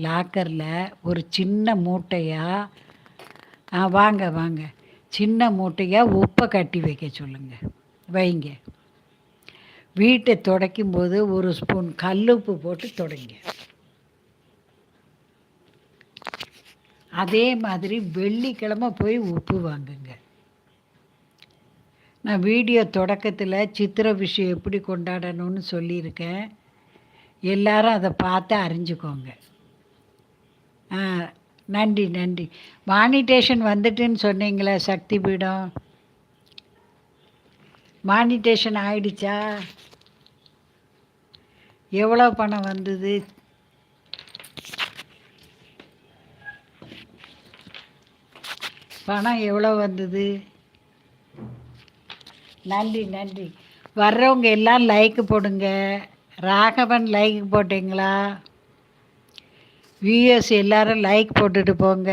லாக்கரில் ஒரு சின்ன மூட்டையாக வாங்க வாங்க சின்ன மூட்டையாக உப்பை கட்டி வைக்க சொல்லுங்கள், வைங்க. வீட்டை துடைக்கும் போது ஒரு ஸ்பூன் கல்லுப்பு போட்டு துடைங்க. அதே மாதிரி வெள்ளிக்கிழமை போய் உப்பு வாங்குங்க. நான் வீடியோ தொடக்கத்தில் சித்திரை விஷயம் எப்படி கொண்டாடணும்னு சொல்லியிருக்கேன். எல்லாரும் அதை பார்த்து அறிஞ்சுக்கோங்க. நன்றி நன்றி. மானிட்டேஷன் வந்துட்டுன்னு சொன்னீங்களே சக்தி பீடம், மானிட்டேஷன் ஆயிடுச்சா? எவ்வளோ பணம் வந்தது? பணம் எவ்வளோ வந்தது? நன்றி நன்றி. வர்றவங்க எல்லாம் லைக் போடுங்க. ராகவன் லைக் போட்டிங்களா? வியூஎஸ் எல்லோரும் லைக் போட்டுட்டு போங்க.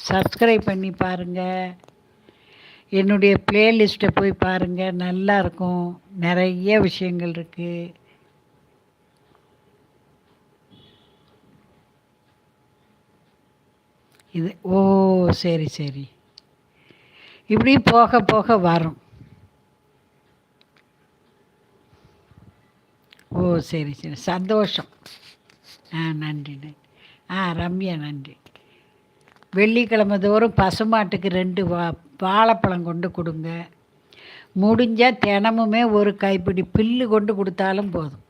சப்ஸ்கிரைப் பண்ணி பாருங்கள். என்னுடைய ப்ளேலிஸ்ட்டை போய் பாருங்கள், நல்லாயிருக்கும். நிறைய விஷயங்கள் இருக்குது. இது சரி சரி, இப்படி போக போக வரும். சரி சரி, சந்தோஷம். நன்றி நன்றி. ரம்யா நன்றி. வெள்ளிக்கிழமை தோறும் பசுமாட்டுக்கு 2 வாழைப்பழம் கொண்டு கொடுங்க. முடிஞ்சால் தினமுமே ஒரு கைப்பிடி பில்லு கொண்டு கொடுத்தாலும் போதும்.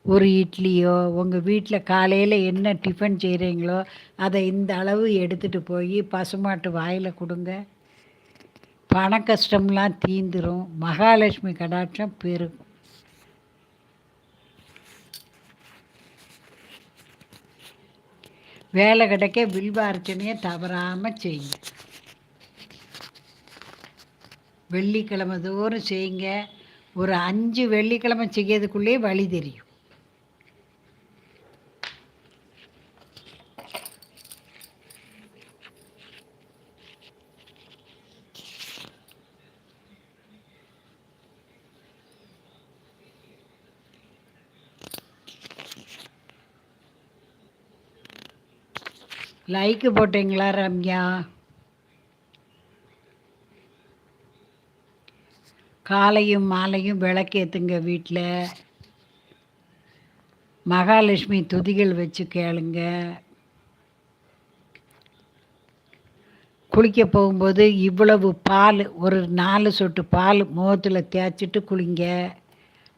ஒரு இட்லியோ, உங்கள் வீட்டில் காலையில் என்ன டிஃபன் செய்கிறீங்களோ அதை இந்த அளவு எடுத்துகிட்டு போய் பசுமாட்டு வாயில் கொடுங்க. பண கஷ்டம்லாம் தீந்துடும். மகாலட்சுமி கடாட்சம் பெருகும். வேலை கிடைக்க வில்வ அர்ச்சனையை தவறாமல் செய்யுங்க. வெள்ளிக்கிழமை தோறும் செய்யுங்க. ஒரு 5 வெள்ளிக்கிழமை செய்யறதுக்குள்ளேயே வழி தெரியும். லைக்கு போட்டிங்களா ரம்யா? காலையும் மாலையும் விளக்கேற்றுங்க வீட்டில். மகாலட்சுமி துதிகள் வச்சு கேளுங்க. குளிக்க போகும்போது இவ்வளவு பால், ஒரு 4 சொட்டு பால் முகத்தில் தேய்ச்சிட்டு குளிங்க.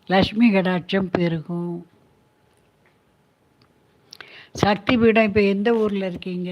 லக்ஷ்மி கடாட்சம் பெருகும். சக்தி பீடம் இப்போ எந்த ஊரில் இருக்கீங்க?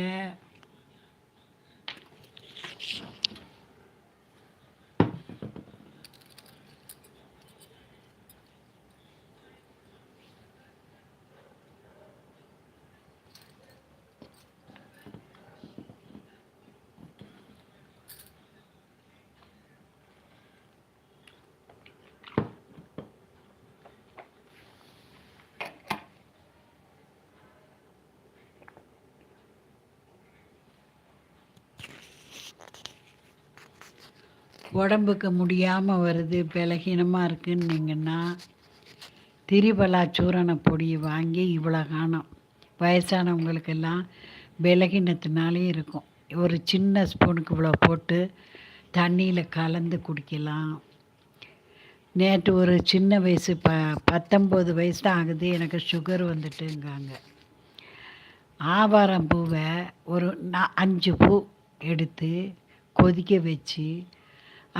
உடம்புக்கு முடியாமல் வருது, பலகீனமாக இருக்குன்னிங்கன்னா திரிபலா சூரண பொடியை வாங்கி இவ்வளோ காணும் வயசானவங்களுக்கெல்லாம் பலகீனத்தினாலே இருக்கும். ஒரு சின்ன ஸ்பூனுக்கு இவ்வளோ போட்டு தண்ணியில் கலந்து குடிக்கலாம். நேற்று ஒரு சின்ன வயசு 19 வயசு தான் ஆகுது, எனக்கு சுகர் வந்துட்டுங்காங்க. ஆவாரம் பூவை ஒரு 5 பூ எடுத்து கொதிக்க வச்சு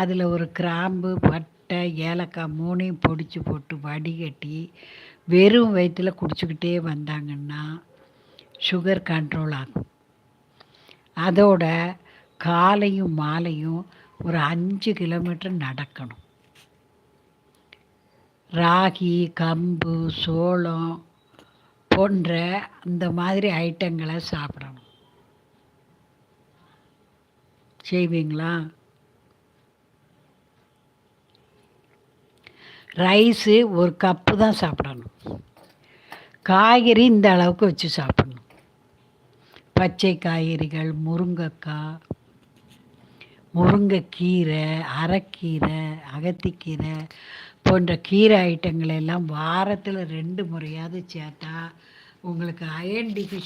அதில் ஒரு கிராம்பு, பட்டை, ஏலக்காய் 3ஐயும் பொடிச்சு போட்டு வடிகட்டி வெறும் வயிற்றில் குடிச்சிக்கிட்டே வந்தாங்கன்னா சுகர் கண்ட்ரோல் ஆகும். அதோட காலையும் மாலையும் ஒரு 5 கிலோமீட்டர் நடக்கணும். ராகி, கம்பு, சோளம் போன்ற அந்த மாதிரி ஐட்டங்களை சாப்பிடணும். செய்வீங்களா? ரைஸு ஒரு கப்பு தான் சாப்பிடணும். காய்கறி இந்த அளவுக்கு வச்சு சாப்பிடணும். பச்சை காய்கறிகள், முருங்கைக்காய், முருங்கைக்கீரை, அரைக்கீரை, அகத்திக்கீரை போன்ற கீரை ஐட்டங்கள் எல்லாம் வாரத்தில் 2 முறையாவது சேர்த்தா உங்களுக்கு அயன் டிஃபிஷியன்சி